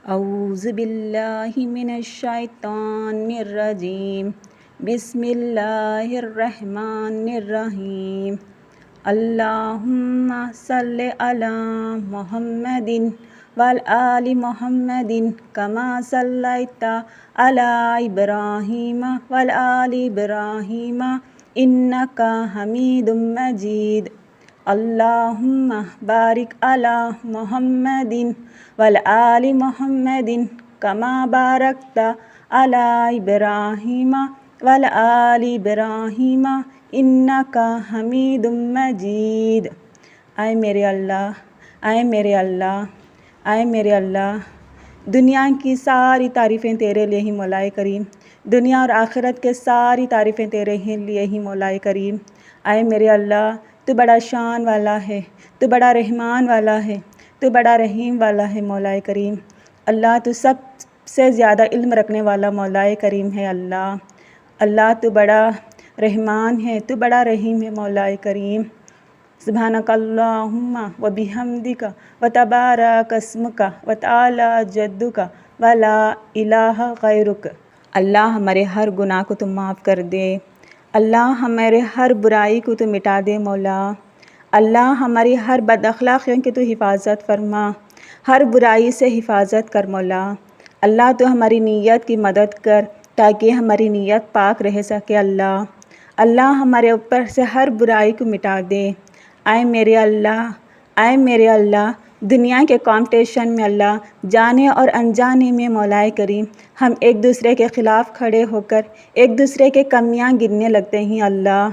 اعوذ باللہ من الشیطان الرجیم بسم اللہ الرحمن الرحیم اللہم صلی علی محمد وآل محمد کما صلیت علی ابراہیم وآل ابراہیم انک حمید مجید اللہم بارک علی محمد وآل محمد کما بارکت علی ابراہیم وآل ابراہیم انک حمید مجید۔ اے میرے اللہ، اے میرے اللہ، اے میرے اللہ، دنیا کی ساری تعریفیں تیرے لیے ہی مولا کریم، دنیا اور آخرت کے ساری تعریفیں تیرے ہی لیے ہی مولا کریم۔ اے میرے اللہ، تو بڑا شان والا ہے، تو بڑا رحمان والا ہے، تو بڑا رحیم والا ہے مولا کریم۔ اللہ تو سب سے زیادہ علم رکھنے والا مولا کریم ہے اللہ۔ اللہ تو بڑا رحمان ہے، تو بڑا رحیم ہے مولا کریم۔ سبحانک اللہم و بحمدک و تبارک اسمک و تعالی جدک و لا الہ غیرک۔ اللہ ہمارے ہر گناہ کو تو معاف کر دے، اللہ ہمارے ہر برائی کو تو مٹا دے مولا۔ اللہ ہماری ہر بد اخلاقیوں کی تو حفاظت فرما، ہر برائی سے حفاظت کر مولا۔ اللہ تو ہماری نیت کی مدد کر تاکہ ہماری نیت پاک رہ سکے اللہ۔ اللہ ہمارے اوپر سے ہر برائی کو مٹا دے۔ اے میرے اللہ، اے میرے اللہ، دنیا کے کمپٹیشن میں اللہ، جانے اور انجانے میں مولا کریم، ہم ایک دوسرے کے خلاف کھڑے ہو کر ایک دوسرے کے کمیاں گننے لگتے ہیں اللہ۔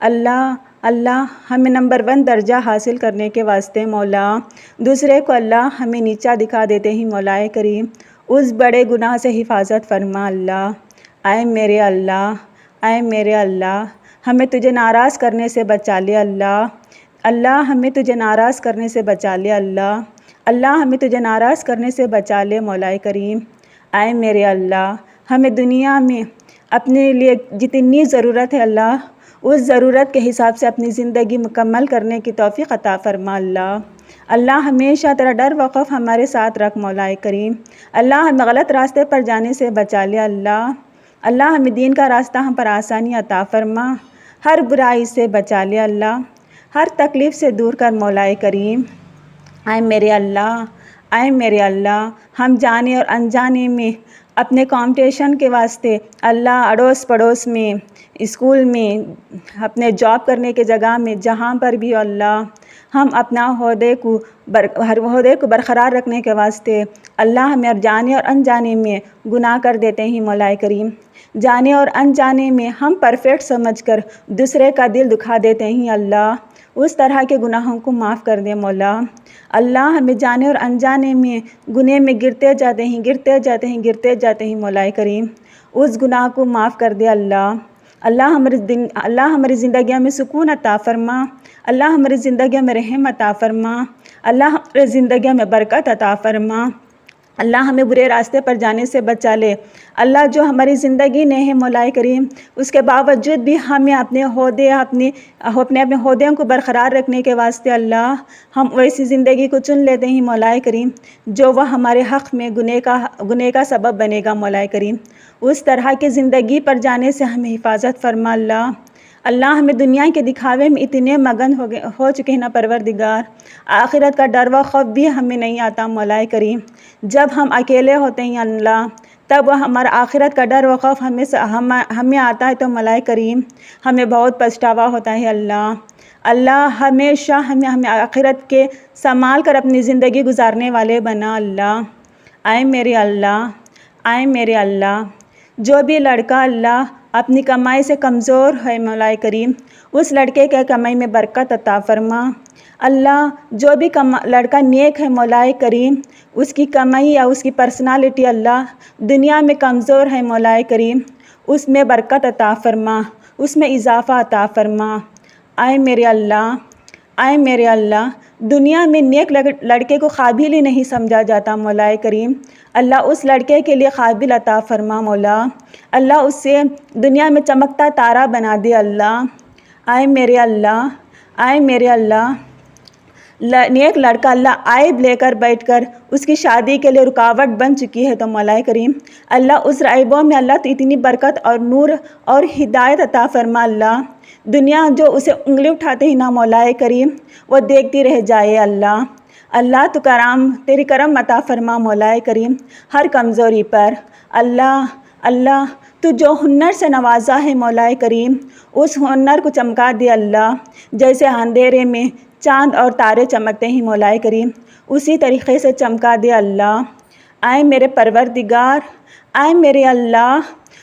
اللہ اللہ ہمیں نمبر 1 درجہ حاصل کرنے کے واسطے مولا، دوسرے کو اللہ ہمیں نیچا دکھا دیتے ہیں مولا کریم، اس بڑے گناہ سے حفاظت فرما اللہ۔ اے میرے اللہ، اے میرے اللہ، ہمیں تجھے ناراض کرنے سے بچا لے اللہ۔ اللہ ہمیں تجھے ناراض کرنے سے بچا لے اللہ۔ اللہ ہمیں تجھے ناراض کرنے سے بچا لے مولا کریم۔ اے میرے اللہ، ہمیں دنیا میں اپنے لیے جتنی ضرورت ہے اللہ، اس ضرورت کے حساب سے اپنی زندگی مکمل کرنے کی توفیق عطا فرما اللہ۔ اللہ ہمیشہ تیرا ڈر و خوف ہمارے ساتھ رکھ مولا کریم۔ اللہ ہمیں غلط راستے پر جانے سے بچا لے اللہ۔ اللہ ہمیں دین کا راستہ ہم پر آسانی عطا فرما، ہر برائی سے بچا لے اللہ، ہر تکلیف سے دور کر مولا کریم۔ اے میرے اللہ، اے میرے اللہ، ہم جانے اور انجانے میں اپنے کمپٹیشن کے واسطے اللہ اڑوس پڑوس میں، اسکول میں، اپنے جاب کرنے کے جگہ میں، جہاں پر بھی اللہ، ہم اپنا ہر عہدے کو برقرار رکھنے کے واسطے اللہ ہمیں جانے اور انجانے میں گناہ کر دیتے ہیں مولا کریم۔ جانے اور انجانے میں ہم پرفیکٹ سمجھ کر دوسرے کا دل دکھا دیتے ہیں اللہ، اس طرح کے گناہوں کو معاف کر دے مولا۔ اللہ ہمیں جانے اور انجانے میں گناہ میں گرتے جاتے ہیں مولا کریم، اس گناہ کو معاف کر دے اللہ۔ اللہ ہماری زندگیوں میں سکون عطا فرما، اللہ ہماری زندگیوں میں رحم عطا فرما، اللہ ہماری زندگیوں میں برکت عطا فرما۔ اللہ ہمیں برے راستے پر جانے سے بچا لے اللہ۔ جو ہماری زندگی نے ہے مولا کریم، اس کے باوجود بھی ہمیں اپنے عہدوں کو برقرار رکھنے کے واسطے اللہ، ہم ویسی زندگی کو چن لیتے ہیں مولا کریم جو وہ ہمارے حق میں گناہ کا سبب بنے گا مولا کریم۔ اس طرح کی زندگی پر جانے سے ہمیں حفاظت فرما اللہ۔ اللہ ہمیں دنیا کے دکھاوے میں اتنے مگن ہو چکے ہیں نا پروردگار، آخرت کا ڈر و خوف بھی ہمیں نہیں آتا مولا کریم۔ جب ہم اکیلے ہوتے ہیں اللہ، تب ہمارا آخرت کا ڈر و خوف ہمیں آتا ہے تو مولا کریم ہمیں بہت پچھتاوا ہوتا ہے اللہ۔ اللہ ہمیشہ ہمیں آخرت کے سنبھال کر اپنی زندگی گزارنے والے بنا اللہ۔ اے میرے اللہ، اے میرے اللہ، جو بھی لڑکا اللہ اپنی کمائی سے کمزور ہے مولا کریم، اس لڑکے کے کمائی میں برکت عطا فرما اللہ۔ جو بھی لڑکا نیک ہے مولا کریم، اس کی کمائی یا اس کی پرسنالٹی اللہ دنیا میں کمزور ہے مولا کریم، اس میں برکت عطا فرما، اس میں اضافہ عطا فرما۔ اے میرے اللہ، اے میرے اللہ، دنیا میں نیک لڑکے کو قابل ہی نہیں سمجھا جاتا مولا کریم، اللہ اس لڑکے کے لیے قابل عطا فرما مولا۔ اللہ اسے دنیا میں چمکتا تارا بنا دے اللہ۔ اے میرے اللہ، اے میرے اللہ، نیک لڑکا اللہ عیب لے کر بیٹھ کر اس کی شادی کے لیے رکاوٹ بن چکی ہے، تو مولا کریم اللہ اس عیبوں میں اللہ تو اتنی برکت اور نور اور ہدایت عطا فرما اللہ، دنیا جو اسے انگلی اٹھاتے ہی نہ مولا کریم وہ دیکھتی رہ جائے اللہ۔ اللہ تو تیری کرم عطا فرما مولا کریم ہر کمزوری پر۔ اللہ تو جو ہنر سے نوازا ہے مولا کریم اس ہنر کو چمکا دے اللہ، جیسے اندھیرے میں چاند اور تارے چمکتے ہیں مولا کریم اسی طریقے سے چمکا دے اللہ۔ اے میرے پروردگار، اے میرے اللہ،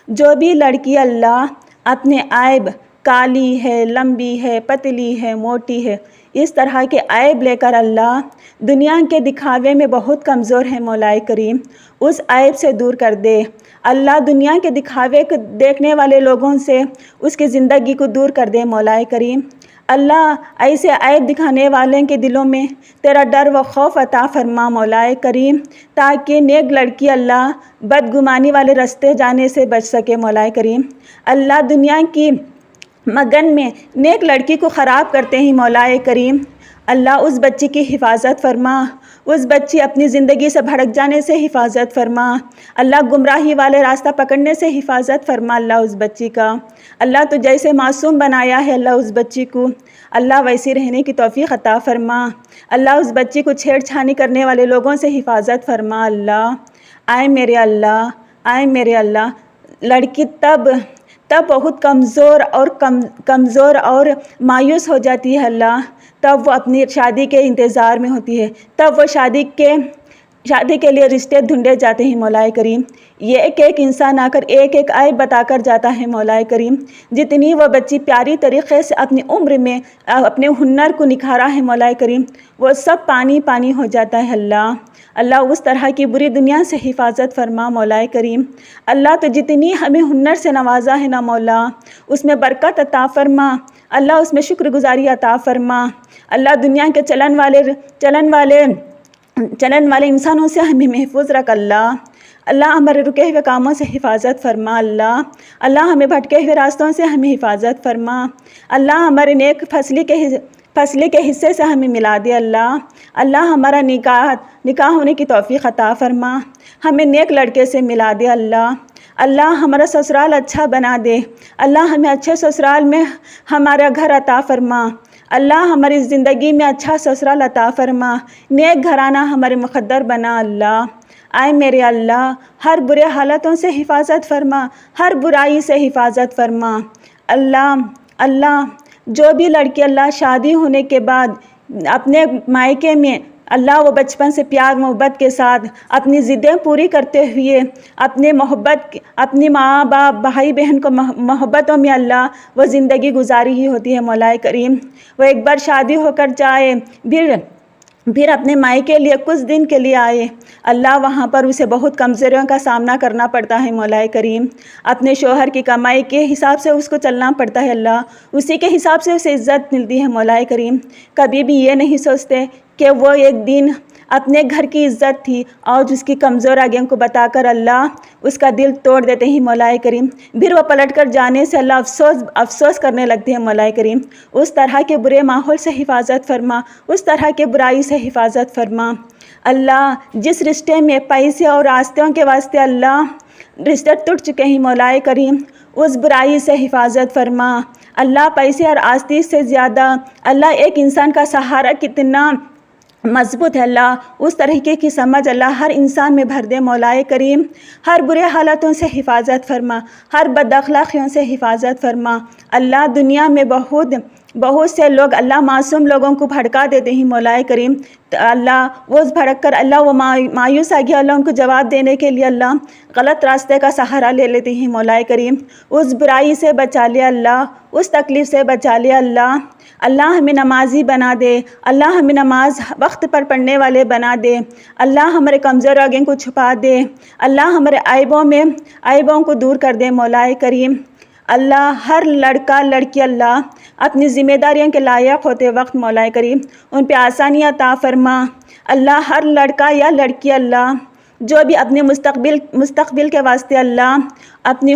جو بھی لڑکی اللہ اپنے عیب کالی ہے، لمبی ہے، پتلی ہے، موٹی ہے، اس طرح کے عیب لے کر اللہ دنیا کے دکھاوے میں بہت کمزور ہے مولا کریم اس عیب سے دور کر دے اللہ، دنیا کے دکھاوے کو دیکھنے والے لوگوں سے اس کی زندگی کو دور کر دے مولا کریم اللہ، ایسے عیب دکھانے والوں کے دلوں میں تیرا ڈر و خوف عطا فرما مولا کریم، تاکہ نیک لڑکی اللہ بدگمانی والے راستے جانے سے بچ سکے مولا کریم اللہ، دنیا کی مگن میں نیک لڑکی کو خراب کرتے ہیں مولا کریم اللہ، اس بچی کی حفاظت فرما، اس بچی اپنی زندگی سے بھڑک جانے سے حفاظت فرما اللہ، گمراہی والے راستہ پکڑنے سے حفاظت فرما اللہ اس بچی کا اللہ، تو جیسے معصوم بنایا ہے اللہ اس بچی کو اللہ ویسی رہنے کی توفیق عطا فرما اللہ، اس بچی کو چھیڑ چھانی کرنے والے لوگوں سے حفاظت فرما اللہ۔ اے میرے اللہ، اے میرے اللہ، لڑکی تب بہت کمزور اور مایوس ہو جاتی ہے اللہ، تب وہ اپنی شادی کے انتظار میں ہوتی ہے، تب وہ شادی کے لیے رشتے ڈھونڈے جاتے ہیں مولا کریم، یہ ایک انسان آ کر ایک عیب بتا کر جاتا ہے مولا کریم، جتنی وہ بچی پیاری طریقے سے اپنی عمر میں اپنے ہنر کو نکھارا ہے مولا کریم وہ سب پانی ہو جاتا ہے اللہ اس طرح کی بری دنیا سے حفاظت فرما مولا کریم اللہ، تو جتنی ہمیں ہنر سے نوازا ہے نا مولا اس میں برکت عطا فرما اللہ، اس میں شکر گزاری عطا فرما اللہ، دنیا کے چلن والے انسانوں سے ہمیں محفوظ رکھ اللہ، ہمارے رکے ہوئے کاموں سے حفاظت فرما اللہ، ہمیں بھٹکے ہوئے راستوں سے ہمیں حفاظت فرما اللہ، ہمارے نیک فصلے کے حصے سے ہمیں ملا دے اللہ، ہمارا نکاح ہونے کی توفیق عطا فرما، ہمیں نیک لڑکے سے ملا دے اللہ، ہمارا سسرال اچھا بنا دے اللہ، ہمیں اچھے سسرال میں ہمارا گھر عطا فرما اللہ، ہماری زندگی میں اچھا سسرال عطا فرما، نیک گھرانہ ہمارے مقدر بنا اللہ۔ اے میرے اللہ، ہر برے حالتوں سے حفاظت فرما، ہر برائی سے حفاظت فرما اللہ، جو بھی لڑکی اللہ شادی ہونے کے بعد اپنے مائکے میں اللہ وہ بچپن سے پیار محبت کے ساتھ اپنی ضدیں پوری کرتے ہوئے اپنی ماں باپ بھائی بہن کو محبتوں میں اللہ وہ زندگی گزاری ہی ہوتی ہے مولا کریم، وہ ایک بار شادی ہو کر جائے پھر اپنے مائکے کے لیے کچھ دن کے لیے آئے اللہ، وہاں پر اسے بہت کمزوریوں کا سامنا کرنا پڑتا ہے مولا کریم، اپنے شوہر کی کمائی کے حساب سے اس کو چلنا پڑتا ہے اللہ، اسی کے حساب سے اسے عزت ملتی ہے مولا کریم، کبھی بھی یہ نہیں سوچتے کہ وہ ایک دن اپنے گھر کی عزت تھی اور اس کی کمزور آگیوں کو بتا کر اللہ اس کا دل توڑ دیتے ہیں مولا کریم، پھر وہ پلٹ کر جانے سے اللہ افسوس کرنے لگتے ہیں مولا کریم، اس طرح کے برے ماحول سے حفاظت فرما، اس طرح کے برائی سے حفاظت فرما اللہ، جس رشتے میں پیسے اور راستوں کے واسطے اللہ رشتے ٹوٹ چکے ہیں مولا کریم اس برائی سے حفاظت فرما اللہ، پیسے اور آستی سے زیادہ اللہ ایک انسان کا سہارا کتنا مضبوط ہے اللہ، اس طریقے کی سمجھ اللہ ہر انسان میں بھر دے مولا کریم، ہر برے حالتوں سے حفاظت فرما، ہر بد اخلاقیوں سے حفاظت فرما اللہ، دنیا میں بہت سے لوگ اللہ معصوم لوگوں کو بھڑکا دیتے ہیں مولا کریم، تو اللہ وہ بھڑک کر اللہ وہ مایوس آ گیا اللہ ان کو جواب دینے کے لیے اللہ غلط راستے کا سہارا لے لیتے ہیں مولا کریم، اس برائی سے بچا لے اللہ، اس تکلیف سے بچا لے اللہ ہمیں نمازی بنا دے اللہ، ہمیں نماز وقت پر پڑھنے والے بنا دے اللہ، ہمارے کمزور آگے کو چھپا دے اللہ، ہمارے عیبوں کو دور کر دے مولا کریم اللہ، ہر لڑکا لڑکی اللہ اپنی ذمہ داریوں کے لائق ہوتے وقت مولا کریم ان پہ آسانی عطا فرما اللہ، ہر لڑکا یا لڑکی اللہ جو بھی اپنے مستقبل کے واسطے اللہ اپنی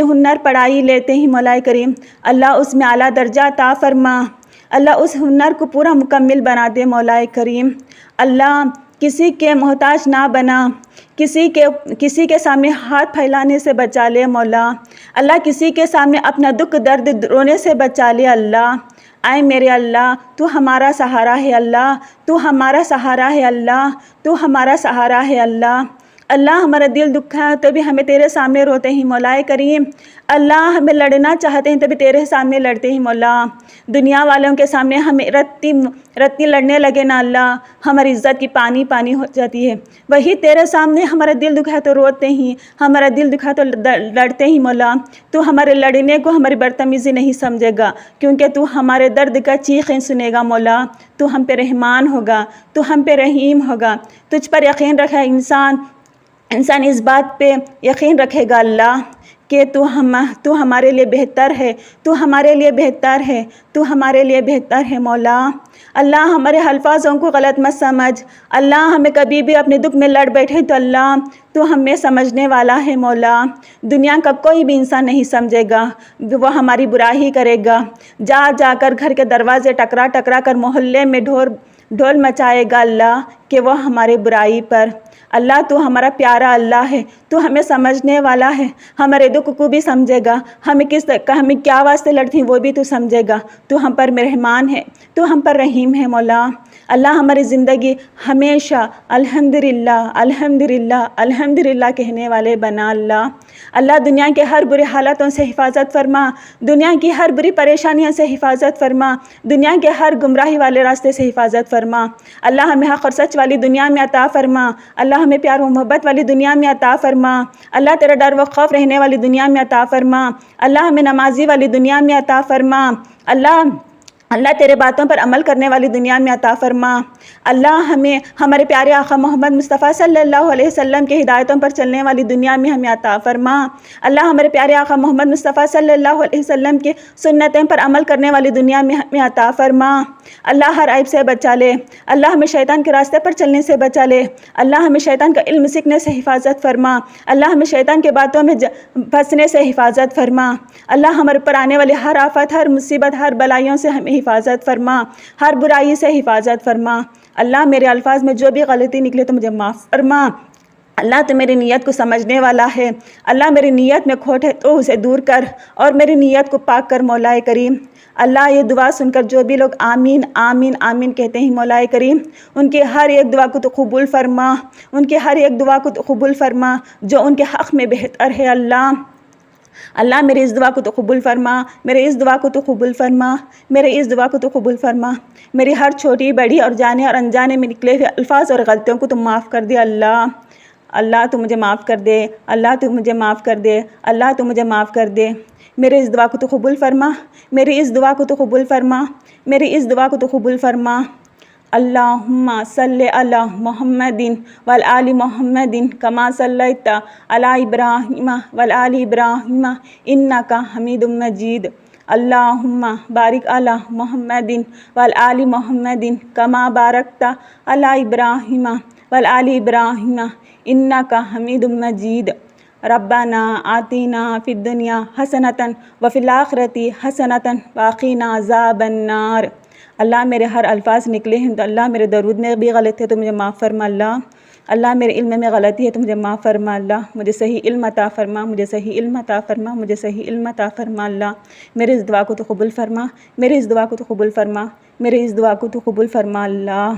ہنر پڑھائی لیتے ہیں مولا کریم اللہ اس میں اعلیٰ درجہ عطا فرما اللہ اس ہنر کو پورا مکمل بنا دے مولا کریم۔ اللہ کسی کے محتاج نہ بنا، کسی کے سامنے ہاتھ پھیلانے سے بچا لے مولا۔ اللہ کسی کے سامنے اپنا دکھ درد رونے سے بچا لے اللہ۔ اے میرے اللہ تو ہمارا سہارا ہے اللہ، تو ہمارا سہارا ہے اللہ، تو ہمارا سہارا ہے اللہ۔ اللہ ہمارا دل دکھا ہے تبھی ہمیں تیرے سامنے روتے ہیں مولا کریم۔ اللہ ہمیں لڑنا چاہتے ہیں تبھی تیرے سامنے لڑتے ہیں مولا۔ دنیا والوں کے سامنے ہمیں رتی لڑنے لگے نا اللہ، ہماری عزت کی پانی پانی ہو جاتی ہے۔ وہی تیرے سامنے ہمارا دل دکھا تو روتے ہیں، ہمارا دل دکھا تو لڑتے ہیں مولا۔ تو ہمارے لڑنے کو ہماری بدتمیزی نہیں سمجھے گا، کیونکہ تو ہمارے درد کا چیخیں سنے گا مولا۔ تو ہم پہ رحمان ہوگا، تو ہم پہ رحیم ہوگا۔ تجھ پر یقین رکھا انسان اس بات پہ یقین رکھے گا اللہ کہ تو ہمارے لیے بہتر ہے، تو ہمارے لیے بہتر ہے، تو ہمارے لیے بہتر ہے مولا۔ اللہ ہمارے الفاظوں کو غلط مت سمجھ، اللہ ہمیں کبھی بھی اپنے دکھ میں لڑ بیٹھے تو اللہ تو ہمیں سمجھنے والا ہے مولا۔ دنیا کا کوئی بھی انسان نہیں سمجھے گا، وہ ہماری برائی کرے گا، جا کر گھر کے دروازے ٹکرا کر محلے میں ڈھول مچائے گا اللہ کہ وہ ہمارے برائی پر۔ اللہ تو ہمارا پیارا اللہ ہے، تو ہمیں سمجھنے والا ہے، ہمارے دکھ کو بھی سمجھے گا، ہمیں کیا واسطے لڑتی ہیں وہ بھی تو سمجھے گا۔ تو ہم پر مہربان ہے، تو ہم پر رحیم ہے مولا۔ اللہ ہماری زندگی ہمیشہ الحمدللہ الحمدللہ الحمدللہ کہنے والے بنا اللہ۔ اللہ دنیا کے ہر برے حالاتوں سے حفاظت فرما، دنیا کی ہر بری پریشانیوں سے حفاظت فرما، دنیا کے ہر گمراہی والے راستے سے حفاظت فرما۔ اللہ ہمیں حق اور سچ والی دنیا میں عطا فرما، اللہ ہمیں پیار و محبت والی دنیا میں عطا فرما، اللہ تیرا ڈر و خوف رہنے والی دنیا میں عطا فرما، اللہ ہمیں نمازی والی دنیا میں عطا فرما، اللہ تیرے باتوں پر عمل کرنے والی دنیا میں عطا فرما۔ اللہ ہمیں ہمارے پیارے آقا محمد مصطفیٰ صلی اللہ علیہ وسلم کے ہدایتوں پر چلنے والی دنیا میں ہمیں عطا فرما۔ اللہ ہمارے پیارے آقا محمد مصطفیٰ صلی اللہ علیہ وسلم کے سنتیں پر عمل کرنے والی دنیا میں ہمیں عطا فرما۔ اللہ ہر عیب سے بچا لے، اللہ ہمیں شیطان کے راستے پر چلنے سے بچا لے، اللہ ہمیں شیطان کا علم سیکھنے سے حفاظت فرما، اللہ ہمیں شیطان کے باتوں میں پھنسنے سے حفاظت فرما۔ اللہ ہمارے پر آنے والی ہر آفت، ہر مصیبت، ہر بلائیوں سے ہمیں حفاظت فرما، ہر برائی سے حفاظت فرما۔ اللہ میرے الفاظ میں جو بھی غلطی نکلے تو مجھے معاف فرما۔ اللہ تو میری نیت کو سمجھنے والا ہے، اللہ میری نیت میں کھوٹ ہے تو اسے دور کر اور میری نیت کو پاک کر مولا کریم۔ اللہ یہ دعا سن کر جو بھی لوگ آمین آمین آمین کہتے ہیں مولا کریم، ان کے ہر ایک دعا کو تو قبول فرما، ان کے ہر ایک دعا کو تو قبول فرما جو ان کے حق میں بہتر ہے اللہ۔ اللہ میری اس دعا کو تو قبول فرما، میرے اس دعا کو تو قبول فرما، میرے اس دعا کو تو قبول فرما۔ میری ہر چھوٹی بڑی اور جانے اور انجانے میں نکلے ہوئے الفاظ اور غلطیوں کو تو معاف کر دے اللہ۔ اللہ تو مجھے معاف کر دے، اللہ تو مجھے معاف کر دے، اللہ تو مجھے معاف کر دے۔ میرے اس دعا کو تو قبول فرما، میری اس دعا کو تو قبول فرما، میری اس دعا کو تو قبول فرما۔ اللہم صلی علی محمد وعلی محمد کما صلیت علی ابراہیم وعلی ابراہیم انک حمید مجید۔ اللہم بارک علی محمد وعلی محمد کما بارکت علی ابراہیم وعلی ابراہیم انک حمید مجید۔ ربنا آتنا فی الدنیا حسنۃ وفی الآخرۃ حسنۃ وقنا عذاب النار۔ اللہ میرے ہر الفاظ نکلے ہیں تو اللہ میرے درود میں بھی غلط ہے تو مجھے معاف فرما اللہ۔ اللہ میرے علم میں غلطی ہے تو مجھے معاف فرما اللہ۔ مجھے صحیح علم عطا فرما، مجھے صحیح علم عطا فرما، مجھے صحیح علم عطا فرما اللہ۔ میرے اس دعا کو تو قبول فرما، میرے اس دعا کو تو قبول فرما، میرے اس دعا کو تو قبول فرما اللہ۔